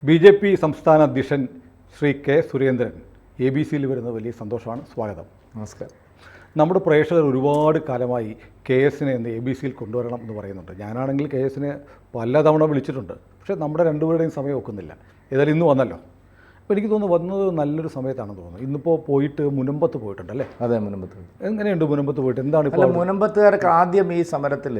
BJP. സംസ്ഥാന അധ്യക്ഷൻ Shri K Surendran ABC-യിൽ വരുന്നത് വലിയ സന്തോഷമാണ്. സ്വാഗതം. നമസ്കാരം. നമ്മുടെ പ്രേക്ഷകർ ഒരുപാട് കാലമായി KS-നെ എന്ന് ABC-യിൽ കൊണ്ടുവരണം എന്ന് പറയുന്നുണ്ട്. ഞാനാണെങ്കിൽ KS-നെ പലതവണ വിളിച്ചിട്ടുണ്ട്. പക്ഷേ നമ്മുടെ രണ്ടുപേരുടെയും സമയം ഒക്കുന്നില്ല. ഏതായാലും ഇന്ന് വന്നല്ലോ. അപ്പോൾ എനിക്ക് തോന്നുന്നു വന്നത് നല്ലൊരു സമയത്താണെന്ന് തോന്നുന്നു. ഇന്നിപ്പോൾ പോയിട്ട് മുനമ്പത്ത് പോയിട്ടുണ്ടല്ലേ? അതെ, മുനമ്പത്ത്. എങ്ങനെയുണ്ട് മുനമ്പത്ത് പോയിട്ട്? എന്താണ് ഇപ്പോൾ? മുനമ്പത്തുകാർക്ക് ആദ്യം ഈ സമരത്തിൽ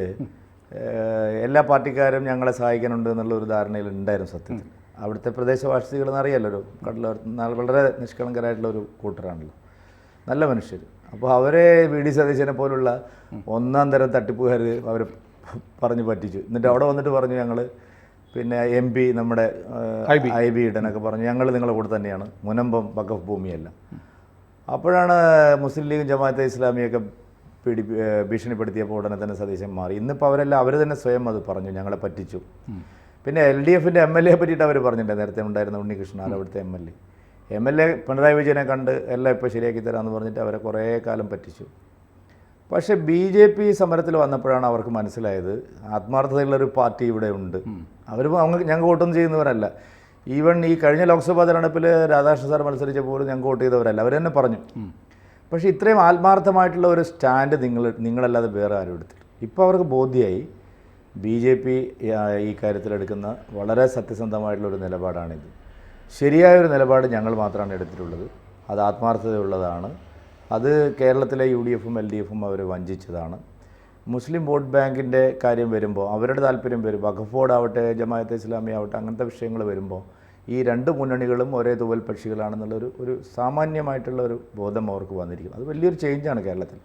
എല്ലാ പാർട്ടിക്കാരും ഞങ്ങളെ സഹായിക്കാനുണ്ട് എന്നുള്ള ഒരു ധാരണയിൽ ഉണ്ടായിരുന്നു. സത്യത്തിൽ അവിടുത്തെ പ്രദേശവാസികളെന്ന് അറിയാമല്ലോ, ഒരു വളരെ നിഷ്കളങ്കരായിട്ടുള്ള ഒരു കൂട്ടരാണല്ലോ, നല്ല മനുഷ്യർ. അപ്പോൾ അവരെ VD സതീശനെ പോലുള്ള ഒന്നാം തരം തട്ടിപ്പുകാർ അവർ പറഞ്ഞു പറ്റിച്ചു. എന്നിട്ട് അവിടെ വന്നിട്ട് പറഞ്ഞു ഞങ്ങൾ പിന്നെ MP നമ്മുടെ IB ഇടനൊക്കെ പറഞ്ഞു ഞങ്ങൾ നിങ്ങളുടെ കൂടെ തന്നെയാണ്, മുനമ്പം വഖഫ് ഭൂമിയല്ല. അപ്പോഴാണ് മുസ്ലിം ലീഗും ജമാഅത്തെ ഇസ്ലാമിയൊക്കെ ഭീഷണിപ്പെടുത്തിയപ്പോൾ ഉടനെ തന്നെ സതീശൻ മാറി. ഇന്നിപ്പോൾ അവരെല്ലാം അവർ തന്നെ സ്വയം അത് പറഞ്ഞു, ഞങ്ങളെ പറ്റിച്ചു. പിന്നെ LDF-ൻ്റെ MLA പറ്റിയിട്ട് അവർ പറഞ്ഞിട്ടുണ്ട്. നേരത്തെ ഉണ്ടായിരുന്ന ഉണ്ണികൃഷ്ണൻ, അവിടുത്തെ MLA പിണറായി വിജയനെ കണ്ട് എല്ലാം ഇപ്പോൾ ശരിയാക്കി തരാമെന്ന് പറഞ്ഞിട്ട് അവരെ കുറേ കാലം പറ്റിച്ചു. പക്ഷേ BJP സമരത്തിൽ വന്നപ്പോഴാണ് അവർക്ക് മനസ്സിലായത് ആത്മാർത്ഥതയുള്ളൊരു പാർട്ടി ഇവിടെ ഉണ്ട്. അവർ ഞങ്ങൾക്ക് വോട്ടൊന്നും ചെയ്യുന്നവരല്ല. ഈവൻ ഈ കഴിഞ്ഞ ലോക്സഭാ തെരഞ്ഞെടുപ്പിൽ രാധാകൃഷ്ണൻ സാർ മത്സരിച്ച പോലും ഞങ്ങൾക്ക് വോട്ട് ചെയ്തവരല്ല, അവർ തന്നെ പറഞ്ഞു. പക്ഷേ ഇത്രയും ആത്മാർത്ഥമായിട്ടുള്ള ഒരു സ്റ്റാൻഡ് നിങ്ങളല്ലാതെ വേറെ ആരും എടുത്തില്ല. ഇപ്പോൾ അവർക്ക് ബോധ്യമായി BJP ഈ കാര്യത്തിലെടുക്കുന്ന വളരെ സത്യസന്ധമായിട്ടുള്ളൊരു നിലപാടാണിത്. ശരിയായൊരു നിലപാട് ഞങ്ങൾ മാത്രമാണ് എടുത്തിട്ടുള്ളത്. അത് ആത്മാർത്ഥതയുള്ളതാണ്. അത് കേരളത്തിലെ UDF-ഉം LDF-ഉം അവർ വഞ്ചിച്ചതാണ്. മുസ്ലിം വോട്ട് ബാങ്കിൻ്റെ കാര്യം വരുമ്പോൾ അവരുടെ താല്പര്യം വരും, വഖഫ് ബോർഡ് ആവട്ടെ ജമാഅത്തെ ഇസ്ലാമി ആവട്ടെ, അങ്ങനത്തെ വിഷയങ്ങൾ വരുമ്പോൾ ഈ രണ്ട് മുന്നണികളും ഒരേ തൂവൽ പക്ഷികളാണെന്നുള്ളൊരു ഒരു സാമാന്യമായിട്ടുള്ള ഒരു ബോധം അവർക്ക് വന്നിരിക്കും. അത് വലിയൊരു ചേഞ്ചാണ് കേരളത്തിൽ.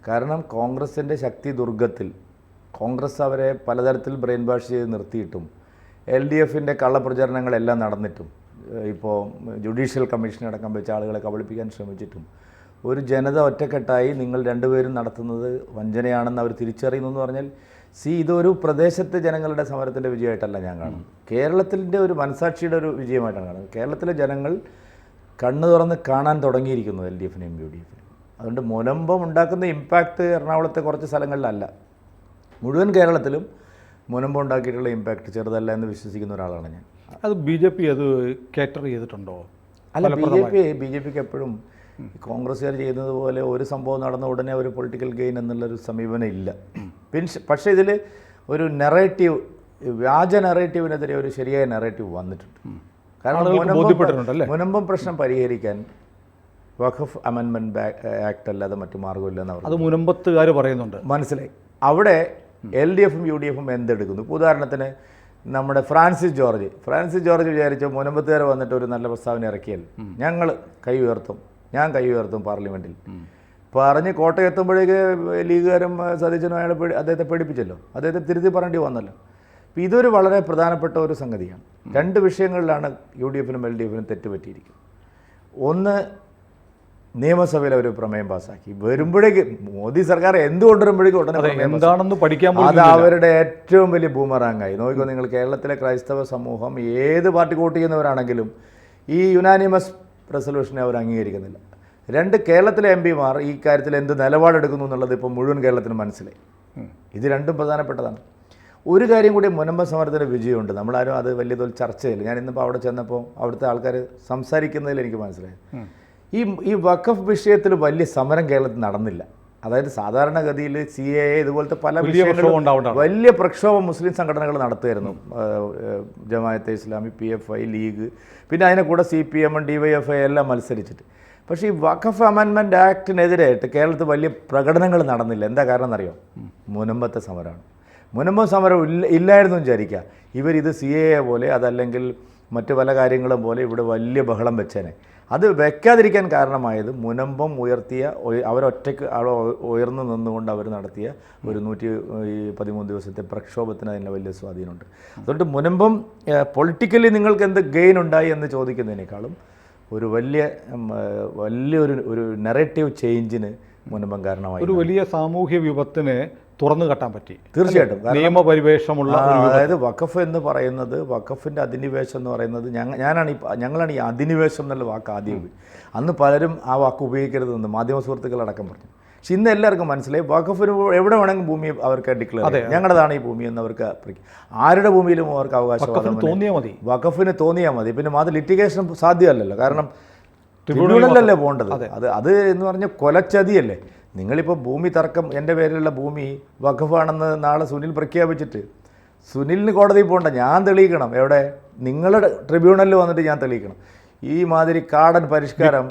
കാരണം കോൺഗ്രസിൻ്റെ ശക്തി ദുർഗത്തിൽ കോൺഗ്രസ് അവരെ പലതരത്തിൽ ബ്രെയിൻ വാഷ് ചെയ്ത് നിർത്തിയിട്ടും LDF-ൻ്റെ കള്ളപ്രചരണങ്ങളെല്ലാം നടന്നിട്ടും ഇപ്പോൾ ജുഡീഷ്യൽ കമ്മീഷനടക്കം വെച്ച് ആളുകളെ കബളിപ്പിക്കാൻ ശ്രമിച്ചിട്ടും ഒരു ജനത ഒറ്റക്കെട്ടായി നിങ്ങൾ രണ്ടുപേരും നടത്തുന്നത് വഞ്ചനയാണെന്ന് അവർ തിരിച്ചറിയുന്നു എന്ന് പറഞ്ഞാൽ ഇതൊരു പ്രദേശത്തെ ജനങ്ങളുടെ സമരത്തിൻ്റെ വിജയമായിട്ടല്ല ഞാൻ കാണുന്നത്. കേരളത്തിൻ്റെ ഒരു മനസാക്ഷിയുടെ ഒരു വിജയമായിട്ടാണ് കാണുന്നത്. കേരളത്തിലെ ജനങ്ങൾ കണ്ണു തുറന്ന് കാണാൻ തുടങ്ങിയിരിക്കുന്നു LDF-നെയും UDF-നെയും. അതുകൊണ്ട് മുനമ്പം ഉണ്ടാക്കുന്ന ഇമ്പാക്റ്റ് എറണാകുളത്തെ കുറച്ച് സ്ഥലങ്ങളിലല്ല, മുഴുവൻ കേരളത്തിലും മുനമ്പം ഉണ്ടാക്കിയിട്ടുള്ള ഇമ്പാക്റ്റ് ചെറുതല്ല എന്ന് വിശ്വസിക്കുന്ന ഒരാളാണ് ഞാൻ. അത് BJP അത് കേറ്റർ ചെയ്തിട്ടുണ്ടോ? അല്ല, BJPക്ക് എപ്പോഴും കോൺഗ്രസ്സുകാർ ചെയ്യുന്നത് പോലെ ഒരു സംഭവം നടന്ന ഉടനെ ഒരു പൊളിറ്റിക്കൽ ഗെയിൻ എന്നുള്ളൊരു സമീപനം ഇല്ല. പക്ഷേ ഇതിൽ ഒരു നെറേറ്റീവ്, വ്യാജ നെറേറ്റീവിനെതിരെ ഒരു ശരിയായ നെറേറ്റീവ് വന്നിട്ടുണ്ട്. കാരണം മുനമ്പം പ്രശ്നം പരിഹരിക്കാൻ വഖഫ് അമെൻമെൻറ്റ് ആക്ട് അല്ലാതെ മറ്റു മാർഗ്ഗമില്ലെന്ന് അവർ മുനമ്പത്തുകാർ പറയുന്നുണ്ട്. മനസ്സിലായി. അവിടെ LDF-ഉം UDF-ഉം എന്തെടുക്കുന്നു? ഇപ്പോൾ ഉദാഹരണത്തിന് നമ്മുടെ ഫ്രാൻസിസ് ജോർജ് വിചാരിച്ച മുനമ്പത്തുകാരെ വന്നിട്ട് ഒരു നല്ല പ്രസ്താവന ഇറക്കിയാൽ ഞങ്ങൾ ഞാൻ കൈ ഉയർത്തും പാർലമെൻറ്റിൽ പറഞ്ഞ് കോട്ടയം എത്തുമ്പോഴേക്ക് ലീഗുകാരും സതീശനും അദ്ദേഹത്തെ പേടിപ്പിച്ചല്ലോ, അദ്ദേഹത്തെ തിരുത്തി പറയേണ്ടി വന്നല്ലോ. അപ്പോൾ ഇതൊരു വളരെ പ്രധാനപ്പെട്ട ഒരു സംഗതിയാണ്. രണ്ട് വിഷയങ്ങളിലാണ് UDF-നും LDF-നും തെറ്റുപറ്റിയിരിക്കുന്നത്. ഒന്ന്, നിയമസഭയിൽ അവർ പ്രമേയം പാസ്സാക്കി വരുമ്പോഴേക്ക് മോദി സർക്കാർ എന്തുകൊണ്ടുവരുമ്പോഴേക്കും ഉടനെ എന്താണെന്ന് പഠിക്കാൻ അത് അവരുടെ ഏറ്റവും വലിയ ബൂമറാങ്ങായി. നോക്കിക്കോ നിങ്ങൾ, കേരളത്തിലെ ക്രൈസ്തവ സമൂഹം ഏത് പാർട്ടി വോട്ട് ചെയ്യുന്നവരാണെങ്കിലും ഈ യുനാനിമസ് റെസൊല്യൂഷനെ അവർ അംഗീകരിക്കുന്നില്ല. രണ്ട്, കേരളത്തിലെ MP-മാർ ഈ കാര്യത്തിൽ എന്ത് നിലപാടെടുക്കുന്നു എന്നുള്ളത് ഇപ്പോൾ മുഴുവൻ കേരളത്തിന് മനസ്സിലായി. ഇത് രണ്ടും പ്രധാനപ്പെട്ടതാണ്. ഒരു കാര്യം കൂടി, മുനമ്പം സമരത്തിൻ്റെ വിജയമുണ്ട്. നമ്മളാരും അത് വലിയ തോതിൽ ചർച്ച ചെയ്യില്ല. ഞാൻ ഇന്നിപ്പോൾ അവിടെ ചെന്നപ്പോൾ അവിടുത്തെ ആൾക്കാർ സംസാരിക്കുന്നതിൽ എനിക്ക് മനസ്സിലായി ഈ വഖഫ് വിഷയത്തിൽ വലിയ സമരം കേരളത്തിൽ നടന്നില്ല. അതായത് സാധാരണഗതിയിൽ CAA ഇതുപോലത്തെ പല വിഷയങ്ങളും വലിയ പ്രക്ഷോഭം മുസ്ലിം സംഘടനകൾ നടത്തുമായിരുന്നു. ജമാഅത്തെ ഇസ്ലാമി, PFI, ലീഗ്, പിന്നെ അതിനെ കൂടെ CPM, DYFI എല്ലാം മത്സരിച്ചിട്ട്. പക്ഷേ ഈ വഖഫ് അമെൻമെൻറ്റ് ആക്ടിനെതിരായിട്ട് കേരളത്തിൽ വലിയ പ്രകടനങ്ങൾ നടന്നില്ല. എന്താ കാരണം എന്നറിയോ? മുനമ്പത്തെ സമരമാണ്. മുനമ്പം സമരം ഇല്ലായിരുന്നു വിചാരിക്കുക, ഇവരിത് CAA പോലെ അതല്ലെങ്കിൽ മറ്റു പല കാര്യങ്ങളും പോലെ ഇവിടെ വലിയ ബഹളം വെച്ചേനെ. അത് വെക്കാതിരിക്കാൻ കാരണമായത് മുനമ്പം അവരൊറ്റയ്ക്ക് ഉയർന്നു നിന്നുകൊണ്ട് അവർ നടത്തിയ ഒരു 113 ദിവസത്തെ പ്രക്ഷോഭത്തിന് അതിന് വലിയ സ്വാധീനമുണ്ട്. അതുകൊണ്ട് മുനമ്പം പൊളിറ്റിക്കലി നിങ്ങൾക്ക് എന്ത് ഗെയിൻ ഉണ്ടായി എന്ന് ചോദിക്കുന്നതിനേക്കാളും ഒരു വലിയൊരു നെറേറ്റീവ് ചേഞ്ചിന് മുനമ്പം കാരണമായി, ഒരു വലിയ സാമൂഹ്യ വിപത്തിനെ തുറന്നു കെട്ടാൻ പറ്റി. തീർച്ചയായിട്ടും നിയമപരിവേഷമുള്ള, അതായത് വഖഫ് എന്ന് പറയുന്നത്, വഖഫിൻ്റെ അധിനിവേശം എന്ന് പറയുന്നത് ഞങ്ങളാണ് ഈ അധിനിവേശം എന്നുള്ള വാക്ക് ആദ്യം അന്ന് പലരും ആ വാക്ക് ഉപയോഗിക്കരുതെന്ന് മാധ്യമ സുഹൃത്തുക്കളടക്കം പറഞ്ഞു. പക്ഷെ ഇന്ന് എല്ലാവർക്കും മനസ്സിലായി വഖഫിന് എവിടെ വേണമെങ്കിൽ ഭൂമി അവർക്ക് ഡിക്ലെയർ ചെയ്യാം, ഞങ്ങളുടേതാണ് ഈ ഭൂമി എന്ന് അവർക്ക് ആരുടെ ഭൂമിയിലും അവർക്ക് അവകാശവാദം തോന്നിയാൽ മതി, വഖഫിന് തോന്നിയാൽ മതി. പിന്നെ അത് ലിറ്റിഗേഷൻ സാധ്യമല്ലല്ലോ, കാരണം ട്രിബ്യൂണലല്ലേ പോകേണ്ടത്. അത് എന്ന് പറഞ്ഞാൽ കൊലച്ചതിയല്ലേ. നിങ്ങളിപ്പോൾ ഭൂമി തർക്കം, എൻ്റെ പേരിലുള്ള ഭൂമി വഖഫാണെന്ന് നാളെ സുനിൽ പ്രഖ്യാപിച്ചിട്ട് സുനിലിന് കോടതിയിൽ പോകണ്ട, ഞാൻ തെളിയിക്കണം. എവിടെ? നിങ്ങളുടെ ട്രിബ്യൂണലിൽ വന്നിട്ട് ഞാൻ തെളിയിക്കണം. ഈ മാതിരി കാടൻ പരിഷ്കാരം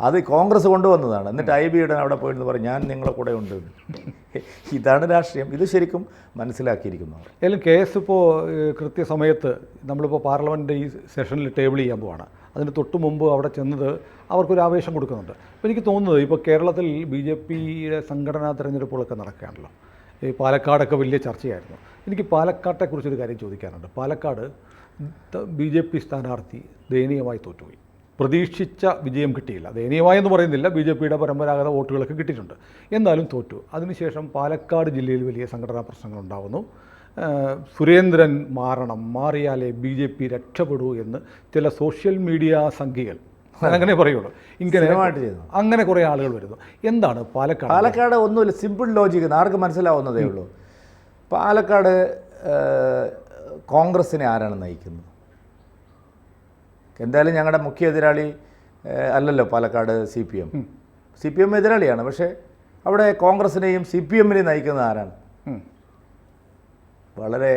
അത് കോൺഗ്രസ് കൊണ്ടുവന്നതാണ്. എന്നിട്ട് IBയുടെ അവിടെ പോയിരുന്നു പറയും ഞാൻ നിങ്ങളെ കൂടെ ഉണ്ട്. ഇതാണ് രാഷ്ട്രീയം. ഇത് ശരിക്കും മനസ്സിലാക്കിയിരിക്കുന്നു. ഏതായാലും കേസ് ഇപ്പോൾ കൃത്യസമയത്ത് നമ്മളിപ്പോൾ പാർലമെൻറ്റ് ഈ സെഷനിൽ ടേബിൾ ചെയ്യാൻ പോവാണ്. അതിന് തൊട്ട് മുമ്പ് അവിടെ ചെന്നത് അവർക്കൊരു ആവേശം കൊടുക്കുന്നുണ്ട്. അപ്പോൾ എനിക്ക് തോന്നുന്നത് ഇപ്പോൾ കേരളത്തിൽ BJPയുടെ സംഘടനാ തെരഞ്ഞെടുപ്പുകളൊക്കെ നടക്കുകയാണല്ലോ. ഈ പാലക്കാടൊക്കെ വലിയ ചർച്ചയായിരുന്നു. എനിക്ക് പാലക്കാട്ടെക്കുറിച്ചൊരു കാര്യം ചോദിക്കാനുണ്ട്. പാലക്കാട് BJP സ്ഥാനാർത്ഥി ദയനീയമായി തോറ്റുപോയി. പ്രതീക്ഷിച്ച വിജയം കിട്ടിയില്ല. ദയനീയമായെന്ന് പറയുന്നില്ല, BJPയുടെ പരമ്പരാഗത വോട്ടുകളൊക്കെ കിട്ടിയിട്ടുണ്ട്, എന്നാലും തോറ്റു. അതിനുശേഷം പാലക്കാട് ജില്ലയിൽ വലിയ സംഘടനാ പ്രശ്നങ്ങളുണ്ടാകുന്നു. സുരേന്ദ്രൻ മാറിയാലേ BJP രക്ഷപ്പെടൂ എന്ന് ചില സോഷ്യൽ മീഡിയ സംഘികൾ അങ്ങനെ പറയുള്ളൂ. അങ്ങനെ കുറേ ആളുകൾ വരുന്നു. എന്താണ് പാലക്കാട്? ഒന്നുമില്ല, സിമ്പിൾ ലോജിക്ക്, ആർക്ക് മനസ്സിലാവുന്നതേ ഉള്ളൂ. പാലക്കാട് കോൺഗ്രസിനെ ആരാണ് നയിക്കുന്നത്? എന്തായാലും ഞങ്ങളുടെ മുഖ്യ എതിരാളി അല്ലല്ലോ പാലക്കാട് CPM എതിരാളിയാണ്. പക്ഷേ അവിടെ കോൺഗ്രസിനെയും CPMനെയും നയിക്കുന്നത് ആരാണ്? വളരെ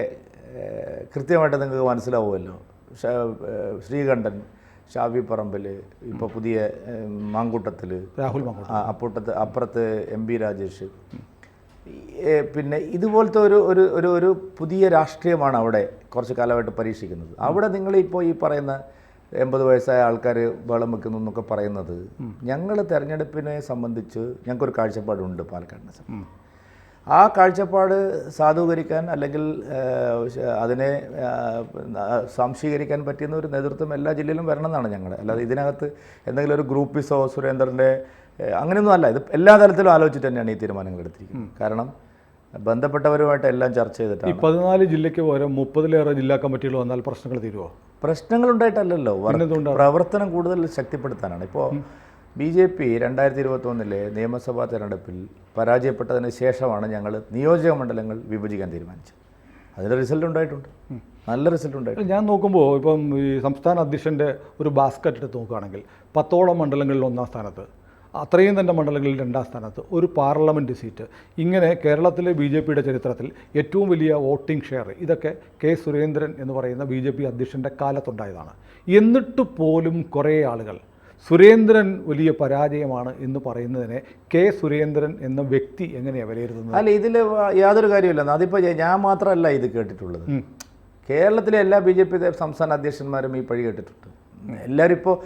കൃത്യമായിട്ട് നിങ്ങൾക്ക് മനസ്സിലാവുമല്ലോ. ശ്രീകണ്ഠൻ, ഷാഫി പറമ്പിൽ, ഇപ്പോൾ പുതിയ മാങ്കൂട്ടത്തിൽ രാഹുൽ, അപ്പുറത്ത് MP രാജേഷ്. പിന്നെ ഇതുപോലത്തെ ഒരു പുതിയ രാഷ്ട്രീയമാണ് അവിടെ കുറച്ച് കാലമായിട്ട് പരീക്ഷിക്കുന്നത്. അവിടെ നിങ്ങളിപ്പോൾ ഈ പറയുന്ന 80 വയസ്സായ ആൾക്കാർ ബഹളം വെക്കുന്നു എന്നൊക്കെ പറയുന്നത്, ഞങ്ങൾ തെരഞ്ഞെടുപ്പിനെ സംബന്ധിച്ച് ഞങ്ങൾക്കൊരു കാഴ്ചപ്പാടുണ്ട് പാലക്കാടിനെ സംബന്ധിച്ച്. ആ കാഴ്ചപ്പാട് സാധൂകരിക്കാൻ അല്ലെങ്കിൽ അതിനെ സ്വാംശീകരിക്കാൻ പറ്റുന്ന ഒരു നേതൃത്വം എല്ലാ ജില്ലയിലും വരണം എന്നാണ് ഞങ്ങൾ. അല്ലാതെ ഇതിനകത്ത് എന്തെങ്കിലും ഒരു ഗ്രൂപ്പിസോ സുരേന്ദ്രൻ്റെ അങ്ങനെയൊന്നും അല്ല. ഇത് എല്ലാ തലത്തിലും ആലോചിച്ചിട്ട് തന്നെയാണ് ഈ തീരുമാനങ്ങൾ എടുത്തിരിക്കുന്നത്. കാരണം ബന്ധപ്പെട്ടവരുമായിട്ട് എല്ലാം ചർച്ച ചെയ്തിട്ടാണ്. 14 ജില്ലയ്ക്ക് പകരം 30-ലേറെ ജില്ലാ കമ്മിറ്റികൾ വന്നാൽ പ്രശ്നങ്ങൾ തീരുമോ? പ്രശ്നങ്ങളുണ്ടായിട്ടല്ലല്ലോ, പ്രവർത്തനം കൂടുതൽ ശക്തിപ്പെടുത്താനാണ്. ഇപ്പോൾ BJP 2021 നിയമസഭാ തെരഞ്ഞെടുപ്പിൽ പരാജയപ്പെട്ടതിന് ശേഷമാണ് ഞങ്ങൾ നിയോജക മണ്ഡലങ്ങൾ വിഭജിക്കാൻ തീരുമാനിച്ചത്. അതിൻ്റെ റിസൾട്ട് ഉണ്ടായിട്ടുണ്ട്, നല്ല റിസൾട്ട് ഉണ്ടായിട്ടുണ്ട്. ഞാൻ നോക്കുമ്പോൾ ഇപ്പം ഈ സംസ്ഥാന അധ്യക്ഷൻ്റെ ഒരു ബാസ്ക്കറ്റ് എടുത്ത് നോക്കുകയാണെങ്കിൽ 10ഓളം മണ്ഡലങ്ങളിൽ 1-ാം സ്ഥാനത്ത്, അത്രയും തന്നെ മണ്ഡലങ്ങളിൽ 2-ാം സ്ഥാനത്ത്, ഒരു പാർലമെൻറ്റ് സീറ്റ്. ഇങ്ങനെ കേരളത്തിലെ BJPയുടെ ചരിത്രത്തിൽ ഏറ്റവും വലിയ വോട്ടിംഗ് ഷെയർ ഇതൊക്കെ K. സുരേന്ദ്രൻ എന്ന് പറയുന്ന BJP അധ്യക്ഷൻ്റെ കാലത്തുണ്ടായതാണ്. എന്നിട്ട് പോലും കുറേ ആളുകൾ സുരേന്ദ്രൻ വലിയ പരാജയമാണ് എന്ന് പറയുന്നതിനെ K. സുരേന്ദ്രൻ എന്ന വ്യക്തി എങ്ങനെയാണ് വിലയിരുത്തുന്നത്? അല്ല, ഇതിൽ യാതൊരു കാര്യമില്ല. അതിപ്പോൾ ഞാൻ മാത്രമല്ല ഇത് കേട്ടിട്ടുള്ളത്. കേരളത്തിലെ എല്ലാ BJP സംസ്ഥാന അധ്യക്ഷന്മാരും ഈ പഴി കേട്ടിട്ടുണ്ട്. എല്ലാവരും ഇപ്പോൾ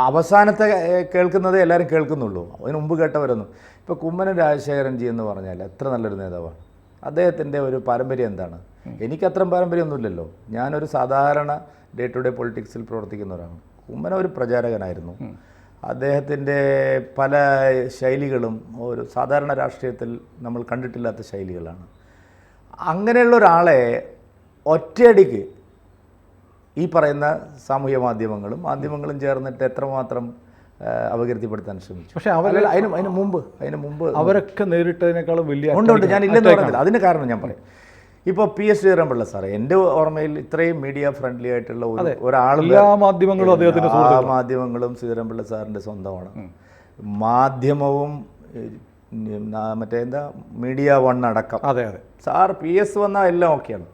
അവസാനത്തെ കേൾക്കുന്നതേ എല്ലാവരും കേൾക്കുന്നുള്ളൂ, അതിന് മുമ്പ് കേട്ടവരൊന്നും. ഇപ്പോൾ കുമ്മനം രാജശേഖരൻജി എന്ന് പറഞ്ഞാൽ എത്ര നല്ലൊരു നേതാവാണ്. അദ്ദേഹത്തിൻ്റെ ഒരു പാരമ്പര്യം എന്താണ്? എനിക്കത്രയും പാരമ്പര്യമൊന്നുമില്ലല്ലോ. ഞാനൊരു സാധാരണ ഡേ ടു ഡേ പൊളിറ്റിക്സിൽ പ്രവർത്തിക്കുന്ന ഒരാളാണ്. കുമ്മനം ഒരു പ്രചാരകനായിരുന്നു. അദ്ദേഹത്തിൻ്റെ പല ശൈലികളും ഒരു സാധാരണ രാഷ്ട്രീയത്തിൽ നമ്മൾ കണ്ടിട്ടില്ലാത്ത ശൈലികളാണ്. അങ്ങനെയുള്ള ഒരാളെ ഒറ്റയടിക്ക് ഈ പറയുന്ന സാമൂഹ്യ മാധ്യമങ്ങളും ചേർന്നിട്ട് എത്രമാത്രം അപകീർത്തിപ്പെടുത്താൻ ശ്രമിച്ചു. പക്ഷേ അതിന് മുമ്പ് അവരൊക്കെ നേരിട്ടതിനേക്കാളും വലിയ ഉണ്ട്. ഞാൻ ഇല്ലെന്ന് പറയുന്നില്ല, അതിന് കാരണം ഞാൻ പറയും. ഇപ്പോൾ PS ശ്രീധരൻപിള്ള സാറേ, എൻ്റെ ഓർമ്മയിൽ ഇത്രയും മീഡിയ ഫ്രണ്ട്ലി ആയിട്ടുള്ള ഒരാൾ, മാധ്യമങ്ങളും ശ്രീധരൻപിള്ള സാറിൻ്റെ സ്വന്തമാണ്. മാധ്യമവും മീഡിയ 1 അടക്കം. സാർ PS വന്നാൽ എല്ലാം ഓക്കെയാണ്.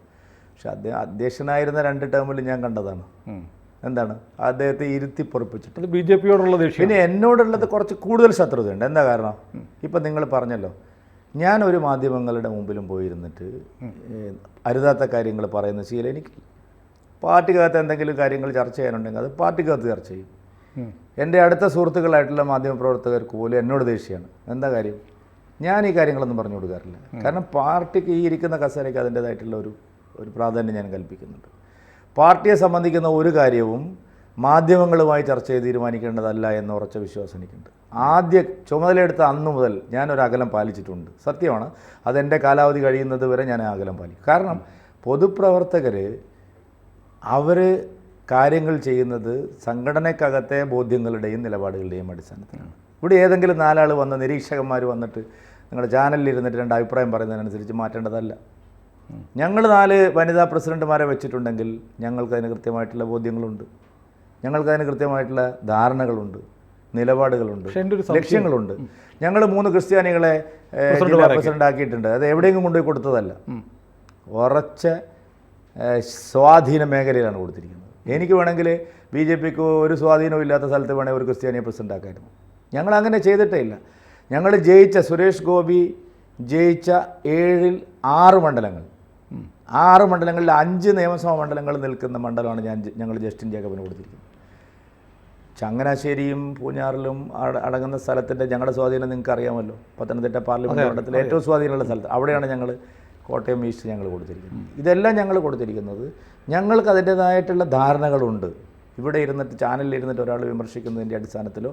പക്ഷെ അദ്ദേഹം അധ്യക്ഷനായിരുന്ന 2 ടേമിൽ ഞാൻ കണ്ടതാണ്. എന്താണ് അദ്ദേഹത്തെ ഇരുത്തി പൊറപ്പിച്ചിട്ട് BJPയോടുള്ള ദേഷ്യം. പിന്നെ എന്നോടുള്ളത് കുറച്ച് കൂടുതൽ ശത്രുതയുണ്ട്. എന്താ കാരണം? ഇപ്പം നിങ്ങൾ പറഞ്ഞല്ലോ, ഞാനൊരു മാധ്യമങ്ങളുടെ മുമ്പിലും പോയിരുന്നിട്ട് അരുതാത്ത കാര്യങ്ങൾ പറയുന്ന ശീലം എനിക്ക്. പാർട്ടിക്കകത്ത് എന്തെങ്കിലും കാര്യങ്ങൾ ചർച്ച ചെയ്യാനുണ്ടെങ്കിൽ അത് പാർട്ടിക്കകത്ത് ചർച്ച ചെയ്യും. എൻ്റെ അടുത്ത സുഹൃത്തുക്കളായിട്ടുള്ള മാധ്യമപ്രവർത്തകർക്ക് പോലും എന്നോട് ദേഷ്യമാണ്. എന്താ കാര്യം? ഞാൻ ഈ കാര്യങ്ങളൊന്നും പറഞ്ഞു കൊടുക്കാറില്ല. കാരണം പാർട്ടിക്ക് ഈ ഇരിക്കുന്ന കസേരയ്ക്ക് അതിൻ്റേതായിട്ടുള്ള ഒരു പ്രാധാന്യം ഞാൻ കൽപ്പിക്കുന്നുണ്ട്. പാർട്ടിയെ സംബന്ധിക്കുന്ന ഒരു കാര്യവും മാധ്യമങ്ങളുമായി ചർച്ച ചെയ്ത് തീരുമാനിക്കേണ്ടതല്ല എന്ന ഉറച്ച വിശ്വാസം എനിക്കുണ്ട്. ആദ്യ ചുമതലയെടുത്ത അന്നു മുതൽ ഞാനൊരു അകലം പാലിച്ചിട്ടുണ്ട്. സത്യമാണ്, അതെൻ്റെ കാലാവധി കഴിയുന്നത് വരെ ഞാൻ അകലം പാലിക്കും. കാരണം പൊതുപ്രവർത്തകർ അവർ കാര്യങ്ങൾ ചെയ്യുന്നത് സംഘടനയ്ക്കകത്തെ ബോധ്യങ്ങളുടെയും നിലപാടുകളുടെയും അടിസ്ഥാനത്തിലാണ്. ഇവിടെ ഏതെങ്കിലും 4 ആൾ വന്ന നിരീക്ഷകന്മാർ വന്നിട്ട് നിങ്ങളുടെ ചാനലിൽ ഇരുന്നിട്ട് 2 അഭിപ്രായം പറയുന്നതിനനുസരിച്ച് മാറ്റേണ്ടതല്ല. ഞങ്ങൾ 4 വനിതാ പ്രസിഡന്റുമാരെ വെച്ചിട്ടുണ്ടെങ്കിൽ ഞങ്ങൾക്കതിന് കൃത്യമായിട്ടുള്ള ബോധ്യങ്ങളുണ്ട്, ഞങ്ങൾക്കതിന് കൃത്യമായിട്ടുള്ള ധാരണകളുണ്ട്, നിലപാടുകളുണ്ട്, ലക്ഷ്യങ്ങളുണ്ട്. ഞങ്ങൾ 3 ക്രിസ്ത്യാനികളെ ജില്ലാ പ്രസിഡന്റ് ആക്കിയിട്ടുണ്ട്. അത് എവിടെയെങ്കിലും കൊണ്ടുപോയി കൊടുത്തതല്ല, ഉറച്ച സ്വാധീന മേഖലയിലാണ് കൊടുത്തിരിക്കുന്നത്. എനിക്ക് വേണമെങ്കിൽ BJPക്ക് ഒരു സ്വാധീനവും ഇല്ലാത്ത സ്ഥലത്ത് വേണമെങ്കിൽ ഒരു ക്രിസ്ത്യാനിയെ പ്രസിഡന്റ് ആക്കായിരുന്നു. ഞങ്ങളങ്ങനെ ചെയ്തിട്ടേ ഇല്ല. ഞങ്ങൾ ജയിച്ച സുരേഷ് ഗോപി ജയിച്ച 7-ൽ 6 മണ്ഡലങ്ങൾ, 6 മണ്ഡലങ്ങളിൽ 5 നിയമസഭാ മണ്ഡലങ്ങൾ നിൽക്കുന്ന മണ്ഡലമാണ് ഞങ്ങൾ ജസ്റ്റിൻ ജേക്കബിന് കൊടുത്തിരിക്കുന്നത്. ചങ്ങനാശ്ശേരിയും പൂഞ്ഞാറിലും അടങ്ങുന്ന സ്ഥലത്തിൻ്റെ ഞങ്ങളുടെ സ്വാധീനം നിങ്ങൾക്ക് അറിയാമല്ലോ. പത്തനംതിട്ട പാർലമെൻറ്റ് മണ്ഡലത്തിലെ ഏറ്റവും സ്വാധീനമുള്ള സ്ഥലത്ത് അവിടെയാണ് ഞങ്ങൾ കോട്ടയം ഈസ്റ്റ് ഞങ്ങൾ കൊടുത്തിരിക്കുന്നത്. ഇതെല്ലാം ഞങ്ങൾ കൊടുത്തിരിക്കുന്നത് ഞങ്ങൾക്ക് അതിൻ്റേതായിട്ടുള്ള ധാരണകളുണ്ട്. ഇവിടെ ഇരുന്നിട്ട് ചാനലിൽ ഇരുന്നിട്ട് ഒരാൾ വിമർശിക്കുന്നതിൻ്റെ അടിസ്ഥാനത്തിലോ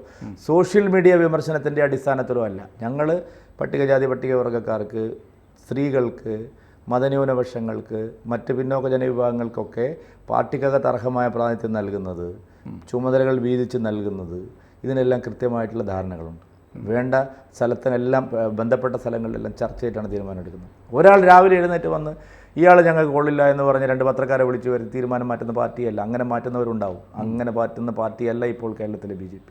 സോഷ്യൽ മീഡിയ വിമർശനത്തിൻ്റെ അടിസ്ഥാനത്തിലോ അല്ല. ഞങ്ങൾ പട്ടികജാതി പട്ടികവർഗ്ഗക്കാർക്ക്, സ്ത്രീകൾക്ക്, മതന്യൂനപക്ഷങ്ങൾക്ക്, മറ്റ് പിന്നോക്ക ജനവിഭാഗങ്ങൾക്കൊക്കെ പാർട്ടിക്കകത്ത് അർഹമായ പ്രാതിനിധ്യം നൽകുന്നത്, ചുമതലകൾ വീതിച്ച് നൽകുന്നത്, ഇതിനെല്ലാം കൃത്യമായിട്ടുള്ള ധാരണകളുണ്ട്. വേണ്ട സ്ഥലത്തിനെല്ലാം ബന്ധപ്പെട്ട സ്ഥലങ്ങളിലെല്ലാം ചർച്ച ചെയ്തിട്ടാണ് തീരുമാനം എടുക്കുന്നത്. ഒരാൾ രാവിലെ എഴുന്നേറ്റ് വന്ന് ഇയാൾ ഞങ്ങൾക്ക് കൊള്ളില്ല എന്ന് പറഞ്ഞ് 2 പത്രക്കാരെ വിളിച്ച് വരും തീരുമാനം മാറ്റുന്ന പാർട്ടിയല്ല. അങ്ങനെ മാറ്റുന്നവരുണ്ടാവും. അങ്ങനെ മാറ്റുന്ന പാർട്ടിയല്ല ഇപ്പോൾ കേരളത്തിലെ BJP.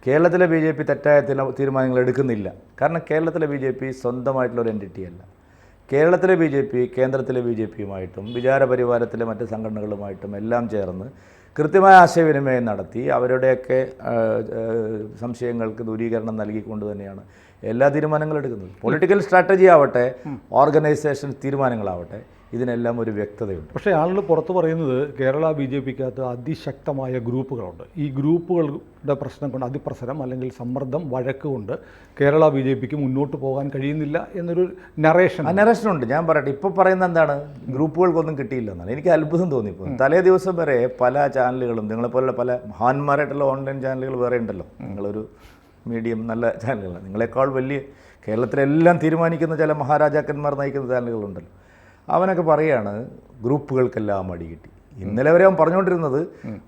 കേരളത്തിലെ BJP തെറ്റായ തീരുമാനങ്ങൾ എടുക്കുന്നില്ല. കാരണം കേരളത്തിലെ BJP സ്വന്തമായിട്ടുള്ളൊരു എൻറ്റിറ്റിയല്ല. കേരളത്തിലെ BJP കേന്ദ്രത്തിലെ BJPയുമായിട്ടും വിചാരപരിവാരത്തിലെ മറ്റ് സംഘടനകളുമായിട്ടും എല്ലാം ചേർന്ന് കൃത്യമായ ആശയവിനിമയം നടത്തി അവരുടെയൊക്കെ സംശയങ്ങൾക്ക് ദൂരീകരണം നൽകിക്കൊണ്ട് തന്നെയാണ് എല്ലാ തീരുമാനങ്ങളും എടുക്കുന്നത്. പൊളിറ്റിക്കൽ സ്ട്രാറ്റജി ആവട്ടെ, ഓർഗനൈസേഷൻ തീരുമാനങ്ങളാവട്ടെ, ഇതിനെല്ലാം ഒരു വ്യക്തതയുണ്ട്. പക്ഷേ ആളുകൾ പുറത്ത് പറയുന്നത് കേരള BJPക്കകത്ത് അതിശക്തമായ ഗ്രൂപ്പുകളുണ്ട്. ഈ ഗ്രൂപ്പുകളുടെ പ്രശ്നം കൊണ്ട് അതിപ്രസരം അല്ലെങ്കിൽ സമ്മർദ്ദം, വഴക്ക് കൊണ്ട് കേരള BJPക്ക് മുന്നോട്ട് പോകാൻ കഴിയുന്നില്ല എന്നൊരു നറേഷനുണ്ട്. ഞാൻ പറയട്ടെ, ഇപ്പോൾ പറയുന്നത് എന്താണ്, ഗ്രൂപ്പുകൾക്കൊന്നും കിട്ടിയില്ല എന്നാണ്. എനിക്ക് അത്ഭുതം തോന്നിപ്പോൾ. തലേ ദിവസം വരെ പല ചാനലുകളും, നിങ്ങളെപ്പോലുള്ള പല മഹാന്മാരായിട്ടുള്ള ഓൺലൈൻ ചാനലുകൾ വേറെ ഉണ്ടല്ലോ. നിങ്ങളൊരു മീഡിയം നല്ല ചാനലുകളാണ്. നിങ്ങളെക്കാൾ വലിയ കേരളത്തിലെല്ലാം തീരുമാനിക്കുന്ന ചില മഹാരാജാക്കന്മാർ നയിക്കുന്ന ചാനലുകളുണ്ടല്ലോ. അവനൊക്കെ പറയുകയാണ് ഗ്രൂപ്പുകൾക്കെല്ലാം അടി കിട്ടി. ഇന്നലെ വരെ അവൻ പറഞ്ഞുകൊണ്ടിരുന്നത്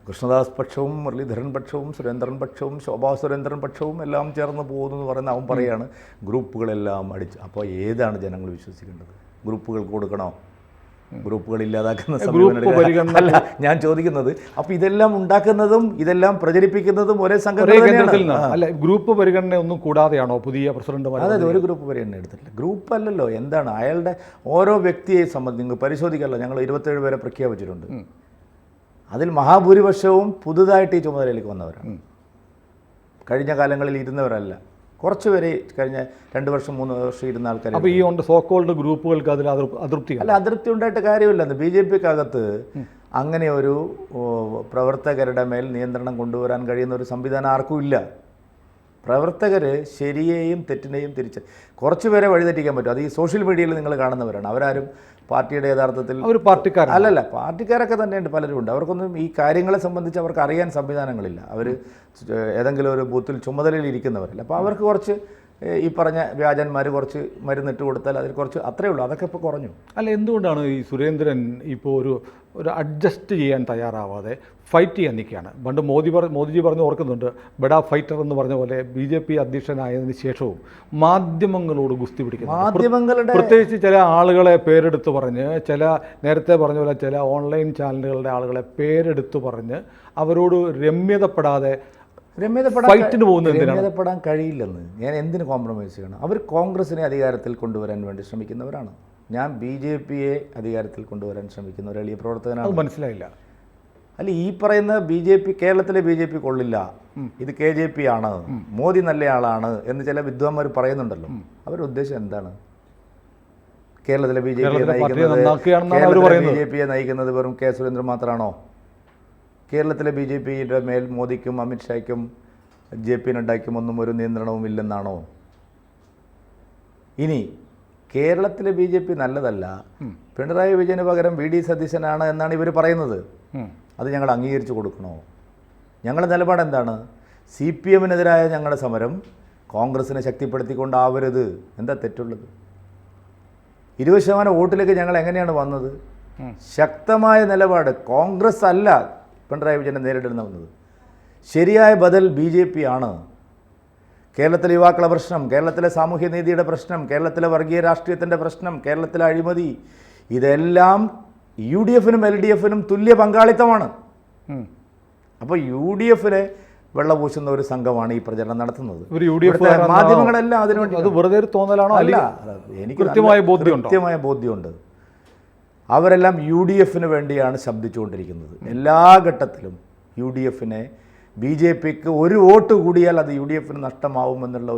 കൃഷ്ണദാസ് പക്ഷവും മുരളീധരൻ പക്ഷവും സുരേന്ദ്രൻ പക്ഷവും ശോഭാ സുരേന്ദ്രൻ പക്ഷവും എല്ലാം ചേർന്ന് പോകുന്നു എന്ന് പറയുന്ന അവൻ പറയുകയാണ് ഗ്രൂപ്പുകളെല്ലാം അടിച്ച്. അപ്പോൾ ഏതാണ് ജനങ്ങൾ വിശ്വസിക്കേണ്ടത്? ഗ്രൂപ്പുകൾക്ക് കൊടുക്കണോ? ഗ്രൂപ്പുകൾ ഇല്ലാതാക്കുന്ന അല്ല ഞാൻ ചോദിക്കുന്നത്. അപ്പോൾ ഇതെല്ലാം ഉണ്ടാക്കുന്നതും ഇതെല്ലാം പ്രചരിപ്പിക്കുന്നതും ഒരേ സംഘടന അല്ല. ഗ്രൂപ്പ് പരിഗണന ഒന്നും കൂടാതെയാണോ പുതിയ പ്രസിഡന്റ്? അതായത് ഒരു ഗ്രൂപ്പ് പരിഗണന എടുത്തിട്ടില്ല. ഗ്രൂപ്പ് അല്ലല്ലോ. എന്താണ് അയാളുടെ ഓരോ വ്യക്തിയെ സംബന്ധിച്ച് നിങ്ങൾ പരിശോധിക്കല്ലോ. ഞങ്ങൾ 27 പേരെ പ്രഖ്യാപിച്ചിട്ടുണ്ട്. അതിൽ മഹാഭൂരിപക്ഷവും പുതുതായിട്ട് ഈ ചുമതലയിലേക്ക് വന്നവരാണ്. കഴിഞ്ഞ കാലങ്ങളിൽ ഇരുന്നവരല്ല. കുറച്ച് പേരെ കഴിഞ്ഞ 2 വർഷം 3 വർഷം ഇരുന്ന ആൾക്കാർ. അപ്പോൾ ഈ സോക്കോൾഡ് ഗ്രൂപ്പുകൾക്ക് അതിൽ അതൃപ്തി അല്ല, അതൃപ്തി ഉണ്ടായിട്ട് കാര്യമില്ലെന്ന്. BJPക്കകത്ത് അങ്ങനെ ഒരു പ്രവർത്തകരുടെ മേൽ നിയന്ത്രണം കൊണ്ടുവരാൻ കഴിയുന്ന ഒരു സംവിധാനം ആർക്കും ഇല്ല. പ്രവർത്തകർ ശരിയെയും തെറ്റിനെയും തിരിച്ച് കുറച്ച് പേരെ വഴിതെറ്റിക്കാൻ പറ്റും. അത് ഈ സോഷ്യൽ മീഡിയയിൽ നിങ്ങൾ കാണുന്നവരാണ്. അവരാരും പാർട്ടിയുടെ യഥാർത്ഥത്തിൽ ഒരു പാർട്ടിക്കാർ അല്ലല്ല. പാർട്ടിക്കാരൊക്കെ തന്നെയുണ്ട്, പലരും ഉണ്ട്. അവർക്കൊന്നും ഈ കാര്യങ്ങളെ സംബന്ധിച്ച് അവർക്ക് അറിയാൻ സംവിധാനങ്ങളില്ല. അവർ ഏതെങ്കിലും ഒരു ബൂത്തിൽ ചുമതലയിൽ ഇരിക്കുന്നവരല്ല. അപ്പോൾ അവർക്ക് കുറച്ച് ഈ പറഞ്ഞ വ്യാജന്മാർ കുറച്ച് മരുന്നിട്ട് കൊടുത്താൽ അതിൽ കുറച്ച് അത്രയേ ഉള്ളൂ. അതൊക്കെ ഇപ്പോൾ കുറഞ്ഞു. അല്ല, എന്തുകൊണ്ടാണ് ഈ സുരേന്ദ്രൻ ഇപ്പോൾ ഒരു അഡ്ജസ്റ്റ് ചെയ്യാൻ തയ്യാറാവാതെ ഫൈറ്റ് ചെയ്യാൻ നിൽക്കുകയാണ്? പണ്ട് മോദിജി പറഞ്ഞ് ഓർക്കുന്നുണ്ട്, ബഡാ ഫൈറ്റർ എന്ന് പറഞ്ഞ പോലെ BJP അധ്യക്ഷനായതിനു ശേഷവും മാധ്യമങ്ങളോട് ഗുസ്തി പിടിക്കുന്നു. പ്രത്യേകിച്ച് ചില ആളുകളെ പേരെടുത്ത് പറഞ്ഞ്, നേരത്തെ പറഞ്ഞ പോലെ ചില ഓൺലൈൻ ചാനലുകളുടെ ആളുകളെ പേരെടുത്ത് പറഞ്ഞ് അവരോട് രമ്യതപ്പെടാതെ രമ്യതപ്പെടാൻ കഴിയില്ലെന്ന്. ഞാൻ എന്തിന് കോംപ്രമൈസ് ചെയ്യണം? അവർ കോൺഗ്രസിനെ അധികാരത്തിൽ കൊണ്ടുവരാൻ വേണ്ടി ശ്രമിക്കുന്നവരാണ്. ഞാൻ BJPയെ അധികാരത്തിൽ കൊണ്ടുവരാൻ ശ്രമിക്കുന്ന ഒരു എളിയ പ്രവർത്തകനാണ്. മനസ്സിലായില്ല. അല്ല, ഈ പറയുന്ന BJP കേരളത്തിലെ BJP കൊള്ളില്ല, ഇത് KJP ആണ്, മോദി നല്ലയാളാണ് എന്ന് ചില വിദ്വാന്മാർ പറയുന്നുണ്ടല്ലോ. അവരുടെ ഉദ്ദേശം എന്താണ്? കേരളത്തിലെ BJPയെ നയിക്കുന്നത് വെറും K സുരേന്ദ്രൻ മാത്രമാണോ? കേരളത്തിലെ BJPയുടെ മേൽ മോദിക്കും അമിത്ഷായ്ക്കും JP നഡ്ഡയ്ക്കും ഒന്നും ഒരു നിയന്ത്രണവും ഇല്ലെന്നാണോ? ഇനി കേരളത്തിലെ BJP നല്ലതല്ല, പിണറായി വിജയന് പകരം VD സതീശനാണ് എന്നാണ് ഇവർ പറയുന്നത്. അത് ഞങ്ങൾ അംഗീകരിച്ചു കൊടുക്കണോ? ഞങ്ങളുടെ നിലപാട് എന്താണ്? CPMനെതിരായ ഞങ്ങളുടെ സമരം കോൺഗ്രസിനെ ശക്തിപ്പെടുത്തിക്കൊണ്ടാവരുത്. എന്താ തെറ്റുള്ളത്? 20% വോട്ടിലേക്ക് ഞങ്ങൾ എങ്ങനെയാണ് വന്നത്? ശക്തമായ നിലപാട്. കോൺഗ്രസ് അല്ല പിണറായി വിജയനെ നേരിടുന്ന വന്നത്. ശരിയായ ബദൽ BJP ആണ്. കേരളത്തിലെ യുവാക്കളുടെ പ്രശ്നം, കേരളത്തിലെ സാമൂഹ്യനീതിയുടെ പ്രശ്നം, കേരളത്തിലെ വർഗീയ രാഷ്ട്രീയത്തിൻ്റെ പ്രശ്നം, കേരളത്തിലെ അഴിമതി, ഇതെല്ലാം UDF-നും LDF-നും തുല്യ പങ്കാളിത്തമാണ്. അപ്പോൾ UDF-നെ വെള്ളപൂശുന്ന ഒരു സംഘമാണ് ഈ പ്രചരണം നടത്തുന്നത്. മാധ്യമങ്ങളെല്ലാം അതിനുവേണ്ടി. അത് വെറുതെ ഒരു തോന്നലാണോ? അല്ല, എനിക്ക് കൃത്യമായ ബോധ്യമുണ്ട്. അവരെല്ലാം UDF-ന് വേണ്ടിയാണ് ശബ്ദിച്ചുകൊണ്ടിരിക്കുന്നത്. എല്ലാ ഘട്ടത്തിലും UDF-നെ, BJP-ക്ക് ഒരു വോട്ട് കൂടിയാൽ അത് UDF-ന് നഷ്ടമാവുമെന്നുള്ള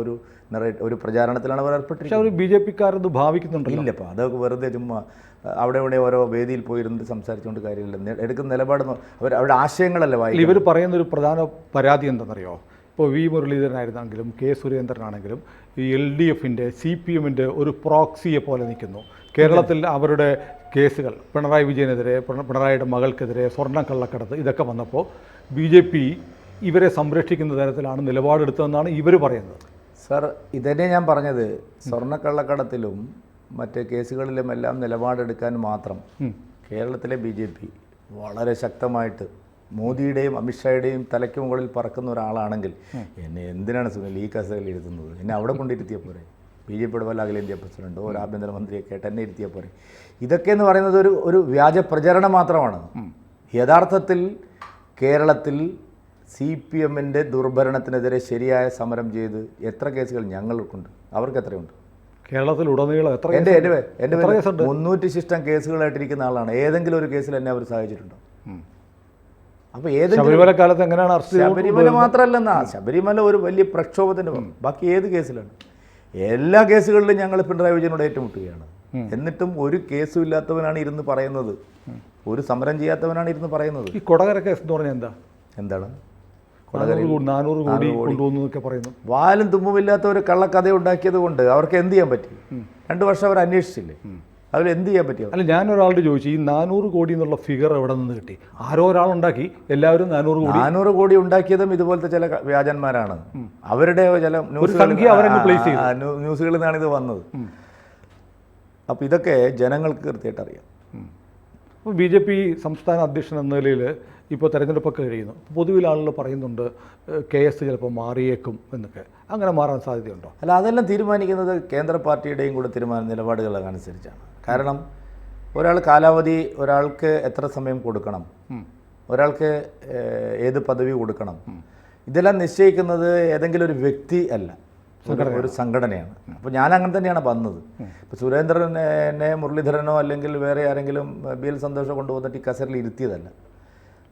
ഒരു പ്രചാരണത്തിലാണ് അവർ ഏർപ്പെട്ടിരിക്കുന്നത്. അവർ BJP-ക്കാരത് ഭാവിക്കുന്നുണ്ട്. ഇല്ലപ്പോൾ അതൊക്കെ വെറുതെ ചുമ്മാ അവിടെ ഇവിടെ ഓരോ വേദിയിൽ പോയിരുന്നിട്ട് സംസാരിച്ചുകൊണ്ട് കാര്യമില്ല. എടുക്കുന്ന നിലപാട് അവരുടെ ആശയങ്ങളല്ല വായിക്കും. ഇവർ പറയുന്നൊരു പ്രധാന പരാതി എന്താണെന്നറിയോ? ഇപ്പോൾ V. മുരളീധരനായിരുന്നെങ്കിലും K. സുരേന്ദ്രനാണെങ്കിലും ഈ LDF-ൻ്റെ CPM-ൻ്റെ ഒരു പ്രോക്സിയെ പോലെ നിൽക്കുന്നു. കേരളത്തിൽ അവരുടെ കേസുകൾ പിണറായി വിജയനെതിരെ, പിണറായിയുടെ മകൾക്കെതിരെ, സ്വർണ്ണക്കള്ളക്കടത്ത് ഇതൊക്കെ വന്നപ്പോൾ BJP ഇവരെ സംരക്ഷിക്കുന്ന തരത്തിലാണ് നിലപാടെടുത്തതെന്നാണ് ഇവർ പറയുന്നത്. സർ, ഇതന്നെ ഞാൻ പറഞ്ഞത്. സ്വർണ്ണക്കള്ളക്കടത്തിലും മറ്റ് കേസുകളിലുമെല്ലാം നിലപാടെടുക്കാൻ മാത്രം കേരളത്തിലെ BJP വളരെ ശക്തമായിട്ട് മോദിയുടെയും അമിത്ഷായുടെയും തലയ്ക്ക് മുകളിൽ പറക്കുന്ന ഒരാളാണെങ്കിൽ എന്നെ എന്തിനാണ് സുനിൽ ഈ കസേരയിൽ ഇരുത്തുന്നത്? എന്നെ അവിടെ കൊണ്ടിരുത്തിയാൽ പോരെ. BJP-യുടെ വല്ല അഖിലേന്ത്യാ പ്രസിഡന്റോ ഒരു ആഭ്യന്തരമന്ത്രിയൊക്കെ ആയിട്ട് എന്നെ ഇരുത്തിയാൽ പോരെ. ഇതൊക്കെ എന്ന് പറയുന്നത് ഒരു വ്യാജ പ്രചരണം മാത്രമാണ്. യഥാർത്ഥത്തിൽ കേരളത്തിൽ CPM-ൻ്റെ ദുർഭരണത്തിനെതിരെ ശരിയായ സമരം ചെയ്ത് എത്ര കേസുകൾ ഞങ്ങൾക്കുണ്ട്? അവർക്ക് എത്രയുണ്ട്? കേരളത്തിലുടനീളം എത്ര? എൻ്റെ 300 ശിഷ്ടം കേസുകളായിട്ടിരിക്കുന്ന ആളാണ്. ഏതെങ്കിലും ഒരു കേസിൽ എന്നെ അവർ സഹായിച്ചിട്ടുണ്ടോ? അപ്പോൾ ശബരിമല കാലത്ത് എങ്ങനെയാണ് അറസ്റ്റ്? ശബരിമല മാത്രമല്ലെന്നാ, ശബരിമല ഒരു വലിയ പ്രക്ഷോഭത്തിൻ്റെ. ബാക്കി ഏത് കേസിലാണ്? എല്ലാ കേസുകളിലും ഞങ്ങൾ പിണറായി വിജയനോട് ഏറ്റുമുട്ടുകയാണ്. എന്നിട്ടും ഒരു കേസും ഇല്ലാത്തവനാണ് ഇരുന്ന് പറയുന്നത്, ഒരു സമരം ചെയ്യാത്തവനാണ് ഇരുന്ന് പറയുന്നത്. ഈ കൊടകര കേസ് എന്ന് പറഞ്ഞാൽ എന്താണ്? 400 കോടി കൊണ്ടുവന്നു എന്നൊക്കെ പറയുന്നു. വാലും തുമ്പുമില്ലാത്ത ഒരു കള്ളക്കഥ ഉണ്ടാക്കിയത് കൊണ്ട് അവർക്ക് എന്ത് ചെയ്യാൻ പറ്റി? 2 വർഷം അവർ അന്വേഷിച്ചില്ലേ? അതിൽ എന്ത് ചെയ്യാൻ പറ്റിയോ? അല്ല, ഞാനൊരാളോട് ചോദിച്ചു, ഈ 400 കോടി എന്നുള്ള ഫിഗർ എവിടെ നിന്ന് കിട്ടി? ആരോ ഒരാളുണ്ടാക്കി, എല്ലാവരും 400 കോടി ഉണ്ടാക്കിയതും ഇതുപോലത്തെ ചില വ്യാജന്മാരാണ്. അവരുടെ ചില ന്യൂസുകളിൽ നിന്നാണ് ഇത് വന്നത്. അപ്പോൾ ഇതൊക്കെ ജനങ്ങൾക്ക് കൃത്യമായിട്ട് അറിയാം. അപ്പോൾ BJP സംസ്ഥാന അധ്യക്ഷൻ എന്ന നിലയിൽ ഇപ്പോൾ തെരഞ്ഞെടുപ്പൊക്കെ കഴിയുന്നു. പൊതുവിൽ ആളുകൾ പറയുന്നുണ്ട് KS ചിലപ്പോൾ മാറിയേക്കും എന്നൊക്കെ. അങ്ങനെ മാറാൻ സാധ്യതയുണ്ടോ? അല്ല, അതെല്ലാം തീരുമാനിക്കുന്നത് കേന്ദ്ര പാർട്ടിയുടെയും കൂടെ നിലപാടുകളനുസരിച്ചാണ്. കാരണം ഒരാൾ കാലാവധി, ഒരാൾക്ക് എത്ര സമയം കൊടുക്കണം, ഒരാൾക്ക് ഏത് പദവി കൊടുക്കണം, ഇതെല്ലാം നിശ്ചയിക്കുന്നത് ഏതെങ്കിലും ഒരു വ്യക്തി അല്ല, ഒരു സംഘടനയാണ്. അപ്പോൾ ഞാൻ അങ്ങനെ തന്നെയാണ് വന്നത്. ഇപ്പോൾ സുരേന്ദ്രനെ, മുരളീധരനോ അല്ലെങ്കിൽ വേറെ ആരെങ്കിലും BL സന്തോഷോ കൊണ്ടുവന്നിട്ട് ഈ കസേരയിൽ ഇരുത്തിയതല്ല.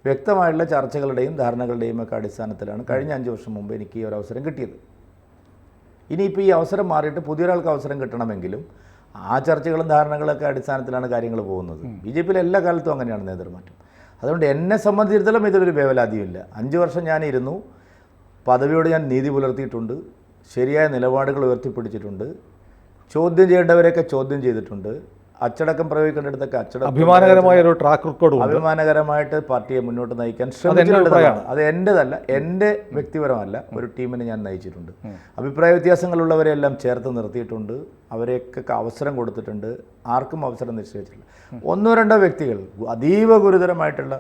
വ്യക്തമായിട്ടുള്ള ചർച്ചകളുടെയും ധാരണകളുടെയും ഒക്കെ അടിസ്ഥാനത്തിലാണ് കഴിഞ്ഞ 5 വർഷം മുമ്പ് എനിക്ക് ഈ ഒരു അവസരം കിട്ടിയത്. ഇനിയിപ്പോൾ ഈ അവസരം മാറിയിട്ട് പുതിയൊരാൾക്ക് അവസരം കിട്ടണമെങ്കിലും ആ ചർച്ചകളും ധാരണകളൊക്കെ അടിസ്ഥാനത്തിലാണ് കാര്യങ്ങൾ പോകുന്നത്. BJP-യിൽ എല്ലാ കാലത്തും അങ്ങനെയാണ് നേതൃമാറ്റം. അതുകൊണ്ട് എന്നെ സംബന്ധിച്ചിടത്തോളം ഇതിലൊരു വേവലാതിയുമില്ല. 5 വർഷം ഞാനിരുന്നു. പദവിയോട് ഞാൻ നീതി പുലർത്തിയിട്ടുണ്ട്, ശരിയായ നിലപാടുകൾ ഉയർത്തിപ്പിടിച്ചിട്ടുണ്ട്, ചോദ്യം ചെയ്യേണ്ടവരെയൊക്കെ ചോദ്യം ചെയ്തിട്ടുണ്ട്, അച്ചടക്കം പ്രയോഗിക്കേണ്ടിടത്തൊക്കെ അഭിമാനകരമായ ഒരു ട്രാക്ക് റെക്കോർഡ് അഭിമാനകരമായിട്ട് പാർട്ടിയെ മുന്നോട്ട് നയിക്കാൻ ശ്രമിച്ചിട്ടുള്ളതാണ്. അത് എൻ്റെതല്ല, എൻ്റെ വ്യക്തിപരമല്ല, ഒരു ടീമിനെ ഞാൻ നയിച്ചിട്ടുണ്ട്. അഭിപ്രായ വ്യത്യാസങ്ങളുള്ളവരെല്ലാം ചേർത്ത് നിർത്തിയിട്ടുണ്ട്, അവരെയൊക്കെ അവസരം കൊടുത്തിട്ടുണ്ട്, ആർക്കും അവസരം നിശ്ചയിച്ചിട്ടില്ല. 1-2 വ്യക്തികൾ അതീവ ഗുരുതരമായിട്ടുള്ള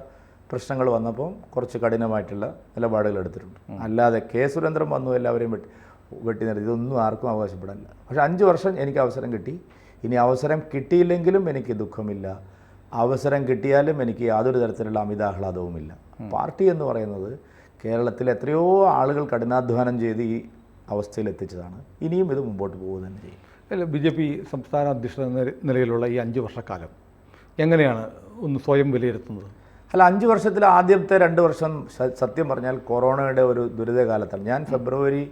പ്രശ്നങ്ങൾ വന്നപ്പോൾ കുറച്ച് കഠിനമായിട്ടുള്ള നിലപാടുകൾ എടുത്തിട്ടുണ്ട്. അല്ലാതെ K. സുരേന്ദ്രൻ വന്നു എല്ലാവരെയും വെട്ടി നിർത്തി, ഇതൊന്നും ആർക്കും അവകാശപ്പെടാനില്ല. പക്ഷേ 5 വർഷം എനിക്ക് അവസരം കിട്ടി. ഇനി അവസരം കിട്ടിയില്ലെങ്കിലും എനിക്ക് ദുഃഖമില്ല, അവസരം കിട്ടിയാലും എനിക്ക് യാതൊരു തരത്തിലുള്ള അമിതാഹ്ലാദവുമില്ല. പാർട്ടി എന്ന് പറയുന്നത് കേരളത്തിൽ എത്രയോ ആളുകൾ കഠിനാധ്വാനം ചെയ്ത് ഈ അവസ്ഥയിൽ എത്തിച്ചതാണ്. ഇനിയും ഇത് മുമ്പോട്ട് പോകുക തന്നെ ചെയ്യും. അല്ല, BJP സംസ്ഥാന അധ്യക്ഷൻ എന്ന നിലയിലുള്ള ഈ 5 വർഷക്കാലം എങ്ങനെയാണ് ഒന്ന് സ്വയം വിലയിരുത്തുന്നത്? അല്ല, 5 വർഷത്തിൽ ആദ്യത്തെ 2 വർഷം സത്യം പറഞ്ഞാൽ കൊറോണയുടെ ഒരു ദുരിതകാലത്താണ്. ഞാൻ ഫെബ്രുവരി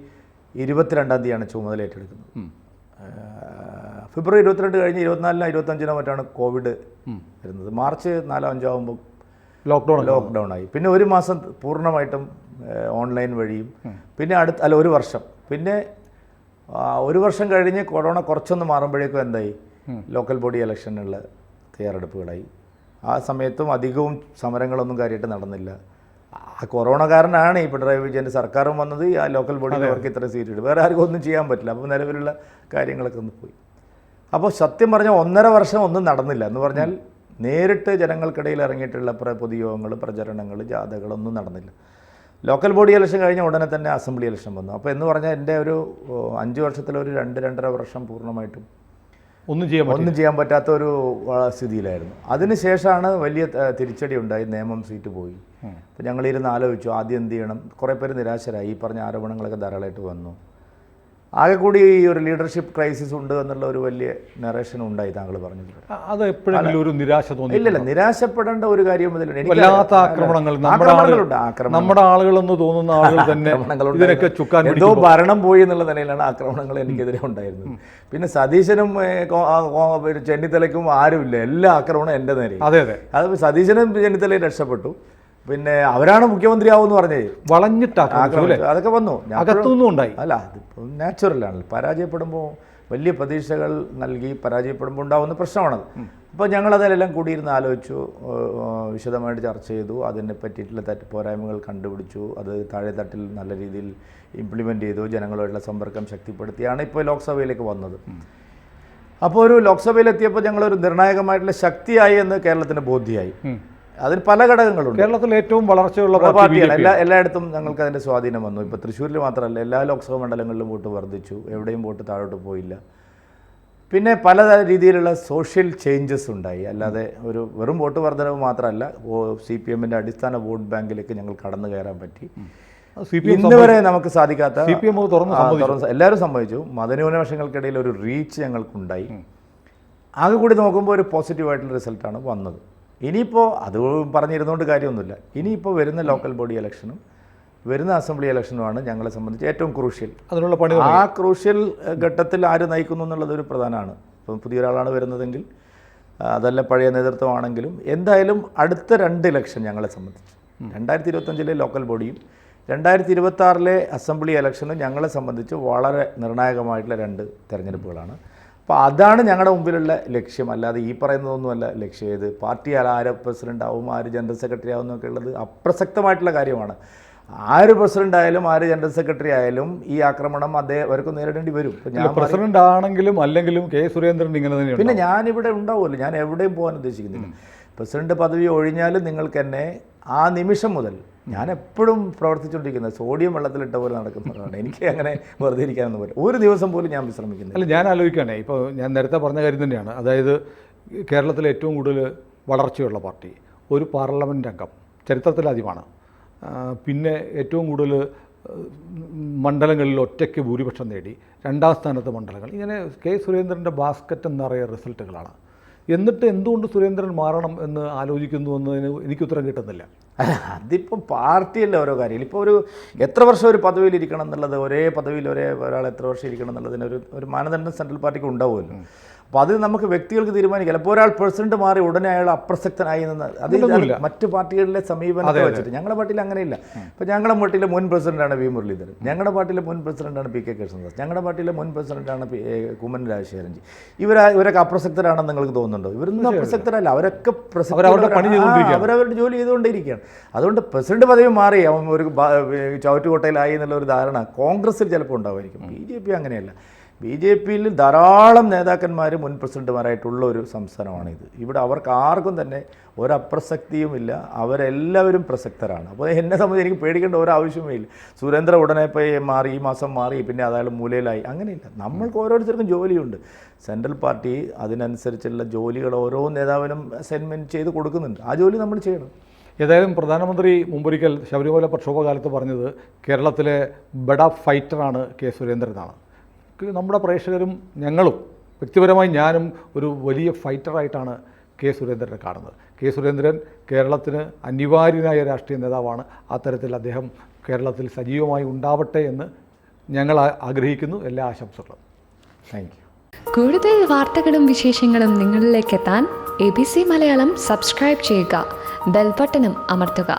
22-ാം തീയതിയാണ് ചുമതല ഏറ്റെടുക്കുന്നത്. ഫെബ്രുവരി 22 കഴിഞ്ഞ് 24-നോ 25-നോ മറ്റാണ് കോവിഡ് വരുന്നത്. മാർച്ച് 4-5 ആകുമ്പോൾ ലോക്ക്ഡൗൺ ആയി. പിന്നെ 1 മാസം പൂർണ്ണമായിട്ടും ഓൺലൈൻ വഴിയും, പിന്നെ 1 വർഷം, പിന്നെ 1 വർഷം കഴിഞ്ഞ് കൊറോണ കുറച്ചൊന്ന് മാറുമ്പോഴേക്കും എന്തായി, ലോക്കൽ ബോഡി ഇലക്ഷനുള്ള തയ്യാറെടുപ്പുകളായി. ആ സമയത്തും അധികവും സമരങ്ങളൊന്നും കാര്യമായിട്ട് നടന്നില്ല. ആ കൊറോണ കാരണമാണ് ഈ പിണറായി വിജയൻ്റെ സർക്കാരും വന്നത്. ആ ലോക്കൽ ബോഡിയിൽ അവർക്ക് ഇത്ര സീറ്റ് കിട്ടും, വേറെ ആർക്കും ഒന്നും ചെയ്യാൻ പറ്റില്ല. അപ്പോൾ നിലവിലുള്ള കാര്യങ്ങളൊക്കെ ഒന്ന് പോയി. അപ്പോൾ സത്യം പറഞ്ഞാൽ 1.5 വർഷം ഒന്നും നടന്നില്ല എന്ന് പറഞ്ഞാൽ നേരിട്ട് ജനങ്ങൾക്കിടയിൽ ഇറങ്ങിയിട്ടുള്ള പൊതുയോഗങ്ങൾ, പ്രചരണങ്ങൾ, ജാഥകളൊന്നും നടന്നില്ല. ലോക്കൽ ബോഡി ഇലക്ഷൻ കഴിഞ്ഞ ഉടനെ തന്നെ അസംബ്ലി ഇലക്ഷൻ വന്നു. അപ്പോൾ എന്ന് പറഞ്ഞാൽ എൻ്റെ ഒരു 5 വർഷത്തിലൊരു 2-2.5 വർഷം പൂർണ്ണമായിട്ടും ഒന്നും ചെയ്യാൻ പറ്റാത്ത ഒരു സ്ഥിതിയിലായിരുന്നു. അതിനുശേഷമാണ് വലിയ തിരിച്ചടി ഉണ്ടായി, നിയമം സീറ്റ് പോയി. അപ്പോൾ ഞങ്ങളിരുന്ന് ആലോചിച്ചു ആദ്യം എന്ത് ചെയ്യണം. കുറേ പേര് നിരാശരായി, ഈ പറഞ്ഞ ആരോപണങ്ങളൊക്കെ ധാരാളമായിട്ട് വന്നു. ആകെ കൂടി ഈ ഒരു ലീഡർഷിപ്പ് ക്രൈസിസ് ഉണ്ട് എന്നുള്ള ഒരു വലിയ നറേഷൻ ഉണ്ടായി താങ്കൾ പറഞ്ഞത്. അത് എപ്പോഴെങ്കിലും ഒരു നിരാശ തോന്നി? ഇല്ലല്ല, നിരാശപ്പെടേണ്ട ഒരു കാര്യം നമ്മുടെ ആളുകളെന്ന് തോന്നുന്ന ആളുകൾ തന്നെ ഇതിനൊക്കെ ചുക്കാൻ എന്തോ ഭരണം പോയി എന്നുള്ള നിലയിലാണ് ആക്രമണങ്ങൾ എനിക്കെതിരെ ഉണ്ടായിരുന്നത്. പിന്നെ സതീശനും ചെന്നിത്തലയ്ക്കും ആരുമില്ല, എല്ലാ ആക്രമണവും എൻ്റെ നേരെ. അതെ അതെ, അത് സതീശനും ചെന്നിത്തലയും രക്ഷപ്പെട്ടു. പിന്നെ അവരാണ് മുഖ്യമന്ത്രിയാവും എന്ന് പറഞ്ഞത്, വളഞ്ഞിട്ട് അതൊക്കെ വന്നു. ഉണ്ടായി. അല്ല, അതിപ്പോൾ നാച്ചുറലാണല്ലോ. പരാജയപ്പെടുമ്പോൾ വലിയ പ്രതീക്ഷകൾ നൽകി പരാജയപ്പെടുമ്പോൾ ഉണ്ടാകുന്ന പ്രശ്നമാണത്. അപ്പോൾ ഞങ്ങളതിലെല്ലാം കൂടിയിരുന്ന് ആലോചിച്ചു, വിശദമായിട്ട് ചർച്ച ചെയ്തു, അതിനെ പറ്റിയിട്ടുള്ള പോരായ്മകൾ കണ്ടുപിടിച്ചു, അത് താഴെ തട്ടിൽ നല്ല രീതിയിൽ ഇംപ്ലിമെൻ്റ് ചെയ്തു, ജനങ്ങളുമായിട്ടുള്ള സമ്പർക്കം ശക്തിപ്പെടുത്തിയാണ് ഇപ്പോൾ ലോക്സഭയിലേക്ക് വന്നത്. അപ്പോൾ ഒരു ലോക്സഭയിലെത്തിയപ്പോൾ ഞങ്ങളൊരു നിർണായകമായിട്ടുള്ള ശക്തിയായി എന്ന് കേരളത്തിന് ബോധ്യമായി. അതിന് പല ഘടകങ്ങളുണ്ട്. കേരളത്തിൽ ഏറ്റവും വളർച്ചയുള്ള പാർട്ടിയാണ്. എല്ലായിടത്തും ഞങ്ങൾക്ക് അതിൻ്റെ സ്വാധീനം വന്നു. ഇപ്പോൾ തൃശ്ശൂരിൽ മാത്രമല്ല, എല്ലാ ലോക്സഭാ മണ്ഡലങ്ങളിലും വോട്ട് വർദ്ധിച്ചു, എവിടെയും വോട്ട് താഴോട്ട് പോയില്ല. പിന്നെ പല രീതിയിലുള്ള സോഷ്യൽ ചേഞ്ചസ് ഉണ്ടായി. അല്ലാതെ ഒരു വെറും വോട്ട് വർധനവ് മാത്രമല്ല, CPM-ൻ്റെ അടിസ്ഥാന വോട്ട് ബാങ്കിലേക്ക് ഞങ്ങൾ കടന്നു കയറാൻ പറ്റി. ഇന്ന് വരെ നമുക്ക് സാധിക്കാത്ത, എല്ലാവരും സമ്മതിച്ചു, മതന്യൂനപക്ഷങ്ങൾക്കിടയിൽ ഒരു റീച്ച് ഞങ്ങൾക്കുണ്ടായി. ആകെ കൂടി നോക്കുമ്പോൾ ഒരു പോസിറ്റീവായിട്ടുള്ള റിസൾട്ടാണ് വന്നത്. ഇനിയിപ്പോൾ അത് പറഞ്ഞിരുന്നുകൊണ്ട് കാര്യമൊന്നുമില്ല. ഇനിയിപ്പോൾ വരുന്ന ലോക്കൽ ബോഡി ഇലക്ഷനും വരുന്ന അസംബ്ലി ഇലക്ഷനുമാണ് ഞങ്ങളെ സംബന്ധിച്ച് ഏറ്റവും ക്രൂഷ്യൽ. അതിനുള്ള പണി ആ ക്രൂഷ്യൽ ഘട്ടത്തിൽ ആര് നയിക്കുന്നു എന്നുള്ളതൊരു പ്രധാനമാണ്. ഇപ്പം പുതിയൊരാളാണ് വരുന്നതെങ്കിൽ, അതല്ല പഴയ നേതൃത്വമാണെങ്കിലും, എന്തായാലും അടുത്ത 2 ഇലക്ഷൻ ഞങ്ങളെ സംബന്ധിച്ച് 2025 ലോക്കൽ ബോഡിയും 2026 അസംബ്ലി ഇലക്ഷനും ഞങ്ങളെ സംബന്ധിച്ച് വളരെ നിർണായകമായിട്ടുള്ള 2 തെരഞ്ഞെടുപ്പുകളാണ്. അപ്പോൾ അതാണ് ഞങ്ങളുടെ മുമ്പിലുള്ള ലക്ഷ്യം. അല്ലാതെ ഈ പറയുന്നതൊന്നുമല്ല ലക്ഷ്യം. ഏത് പാർട്ടി ആര് പ്രസിഡൻ്റ് ആവും, ആര് ജനറൽ സെക്രട്ടറി ആവും എന്നൊക്കെ ഉള്ളത് അപ്രസക്തമായിട്ടുള്ള കാര്യമാണ്. ആര് പ്രസിഡന്റ് ആയാലും ആര് ജനറൽ സെക്രട്ടറി ആയാലും ഈ ആക്രമണം അവർക്കും നേരിടേണ്ടി വരും. ഞാൻ പ്രസിഡന്റ് ആണെങ്കിലും അല്ലെങ്കിലും സുരേന്ദ്രൻ ഇങ്ങനെ തന്നെയാണ്. പിന്നെ ഞാനിവിടെ ഉണ്ടാവുമല്ലോ, ഞാൻ എവിടെയും പോകാൻ ഉദ്ദേശിക്കുന്നില്ല. പ്രസിഡന്റ് പദവി ഒഴിഞ്ഞാലും നിങ്ങൾക്ക് എന്നെ ആ നിമിഷം മുതൽ ഞാൻ എപ്പോഴും പ്രവർത്തിച്ചുകൊണ്ടിരിക്കുന്നത് സോഡിയം വെള്ളത്തിലിട്ട പോലെ നടക്കുന്നതാണ്. എനിക്ക് അങ്ങനെ വെറുതെ ഇരിക്കാനൊന്നും പറ്റില്ല, ഒരു ദിവസം പോലും ഞാൻ വിശ്രമിക്കുന്നില്ല. അല്ല, ഞാൻ ആലോചിക്കുകയാണേ, ഇപ്പോൾ ഞാൻ നേരത്തെ പറഞ്ഞ കാര്യം തന്നെയാണ്. അതായത് കേരളത്തിലെ ഏറ്റവും കൂടുതൽ വളർച്ചയുള്ള പാർട്ടി, ഒരു പാർലമെൻറ്റ് അംഗം, ചരിത്രത്തിലാദ്യമാണ്. പിന്നെ ഏറ്റവും കൂടുതൽ മണ്ഡലങ്ങളിൽ ഒറ്റയ്ക്ക് ഭൂരിപക്ഷം നേടി, 2ാം സ്ഥാനത്ത് മണ്ഡലങ്ങൾ. ഇങ്ങനെ സുരേന്ദ്രൻ്റെ ബാസ്ക്കറ്റ് എന്നറിയ റിസൾട്ടുകളാണ്. എന്നിട്ട് എന്തുകൊണ്ട് സുരേന്ദ്രൻ മാറണം എന്ന് ആലോചിക്കുന്നു എന്നതിന് എനിക്ക് ഉത്തരം കിട്ടുന്നില്ല. അതിപ്പം പാർട്ടിയല്ല ഓരോ കാര്യം. ഇപ്പോൾ ഒരു എത്ര വർഷം ഒരു പദവിയിൽ ഇരിക്കണം എന്നുള്ളത്, ഒരേ പദവിയിൽ ഒരാൾ എത്ര വർഷം ഇരിക്കണം എന്നുള്ളതിന് ഒരു മാനദണ്ഡം സെൻട്രൽ പാർട്ടിക്ക് ഉണ്ടാവുമല്ലോ. അപ്പോൾ അത് നമുക്ക് വ്യക്തികൾക്ക് തീരുമാനിക്കാം. അപ്പോൾ ഒരാൾ പ്രസിഡന്റ് മാറി ഉടനെ അയാൾ അപ്രസക്തനായി നിന്ന് അത് മറ്റു പാർട്ടികളിലെ സമീപനത്തെ വെച്ചിട്ട്. ഞങ്ങളുടെ പാർട്ടിയിൽ അങ്ങനെയില്ല. ഇപ്പോൾ ഞങ്ങളുടെ പാർട്ടിയിലെ മുൻ പ്രസിഡന്റാണ് വി മുരളീധരൻ, ഞങ്ങളുടെ പാർട്ടിയിലെ മുൻ പ്രസിഡന്റാണ് PK കൃഷ്ണദാസ്, ഞങ്ങളുടെ പാർട്ടിയിലെ മുൻ പ്രസിഡന്റാണ് കുമ്മൻ രാജശേഖരൻജി. ഇവരൊക്കെ അപ്രസക്തരാണെന്ന് നിങ്ങൾക്ക് തോന്നുന്നുണ്ടോ? ഇവരൊന്നും അപ്രസക്തരല്ല, അവരൊക്കെ അവരവരുടെ ജോലി ചെയ്തുകൊണ്ടിരിക്കുകയാണ്. അതുകൊണ്ട് പ്രസിഡന്റ് പദവി മാറി അവൻ ഒരു ചവിറ്റുകൊട്ടയിലായി എന്നുള്ള ഒരു ധാരണ കോൺഗ്രസിൽ ചിലപ്പോൾ ഉണ്ടാവുമായിരിക്കും. BJP അങ്ങനെയല്ല. BJPയിൽ ധാരാളം നേതാക്കന്മാർ മുൻ പ്രസിഡന്റുമാരായിട്ടുള്ള ഒരു സംസ്ഥാനമാണിത്. ഇവിടെ അവർക്ക് ആർക്കും തന്നെ ഒരപ്രസക്തിയുമില്ല, അവരെല്ലാവരും പ്രസക്തരാണ്. അപ്പോൾ എന്നെ സംബന്ധിച്ച് എനിക്ക് പേടിക്കേണ്ട ഒരാവശ്യമേ ഇല്ല. സുരേന്ദ്ര ഉടനെ ഇപ്പോൾ മാറി, ഈ മാസം മാറി, പിന്നെ അയാൾ മൂലയിലായി, അങ്ങനെയില്ല. നമ്മൾക്ക് ഓരോരുത്തർക്കും ജോലിയുണ്ട്. സെൻട്രൽ പാർട്ടി അതിനനുസരിച്ചുള്ള ജോലികൾ ഓരോ നേതാവിനും അസൈൻമെൻറ്റ് ചെയ്ത് കൊടുക്കുന്നുണ്ട്. ആ ജോലി നമ്മൾ ചെയ്യണം. ഏതായാലും പ്രധാനമന്ത്രി മുമ്പൊരിക്കൽ ശബരിമല പ്രക്ഷോഭകാലത്ത് പറഞ്ഞത് കേരളത്തിലെ ബഡ ഫൈറ്ററാണ് സുരേന്ദ്രനാണ്. നമ്മുടെ പ്രേക്ഷകരും ഞങ്ങളും വ്യക്തിപരമായി ഞാനും ഒരു വലിയ ഫൈറ്ററായിട്ടാണ് സുരേന്ദ്രനെ കാണുന്നത്. സുരേന്ദ്രൻ കേരളത്തിന് അനിവാര്യനായ രാഷ്ട്രീയ നേതാവാണ്. അത്തരത്തിൽ അദ്ദേഹം കേരളത്തിൽ സജീവമായി ഉണ്ടാവട്ടെ എന്ന് ഞങ്ങൾ ആഗ്രഹിക്കുന്നു. എല്ലാ ആശംസകളും. Thank you. കൂടുതൽ വാർത്തകളും വിശേഷങ്ങളും നിങ്ങളിലേക്ക് എത്താൻ ABC മലയാളം സബ്സ്ക്രൈബ് ചെയ്യുക, ബെൽ ബട്ടണും അമർത്തുക.